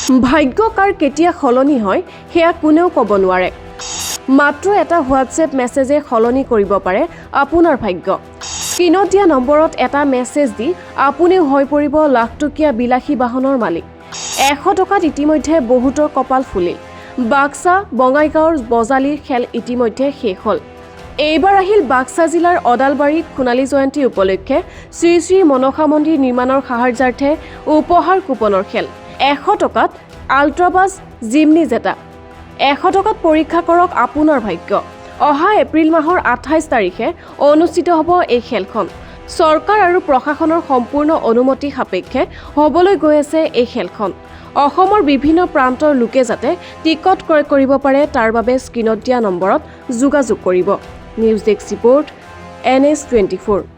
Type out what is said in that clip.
ভাগ্য কাৰ কেতিয়া সলনি হয় সেয়া কোনেও ক'ব নোৱাৰে। মাত্ৰ এটা হোৱাটছএপ মেছেজে সলনি কৰিব পাৰে আপোনাৰ ভাগ্য। স্ক্ৰীনত দিয়া নম্বৰত এটা মেছেজ দি আপুনিও হৈ পৰিব লাখটকীয়া বিলাসী বাহনৰ মালিক। 100 টকাত ইতিমধ্যে বহুতৰ কপাল ফুলিল। বাক্সা বঙাইগাঁৱৰ বজালীৰ খেল ইতিমধ্যে শেষ হ'ল। এইবাৰ আহিল বাক্সা জিলাৰ অদালবাৰীত সোণালী জয়ন্তী উপলক্ষে শ্ৰী শ্ৰী মনসা মন্দিৰ নিৰ্মাণৰ সাহাৰ্যাৰ্থে উপহাৰ কুপনৰ খেল। 100 টকাত আল্ট্ৰাবাছ জিমনি জেটা। 100 টকাত পৰীক্ষা কৰক আপোনাৰ ভাগ্য। অহা এপ্ৰিল মাহৰ 28 তাৰিখে অনুষ্ঠিত হ'ব এই খেলখন। চৰকাৰ আৰু প্ৰশাসনৰ সম্পূৰ্ণ অনুমতি সাপেক্ষে হ'বলৈ গৈ আছে এই খেলখন। অসমৰ বিভিন্ন প্ৰান্তৰ লোকে যাতে টিকট ক্ৰয় কৰিব পাৰে তাৰ বাবে স্ক্ৰীনত দিয়া নম্বৰত যোগাযোগ কৰিব। News desk report NS24।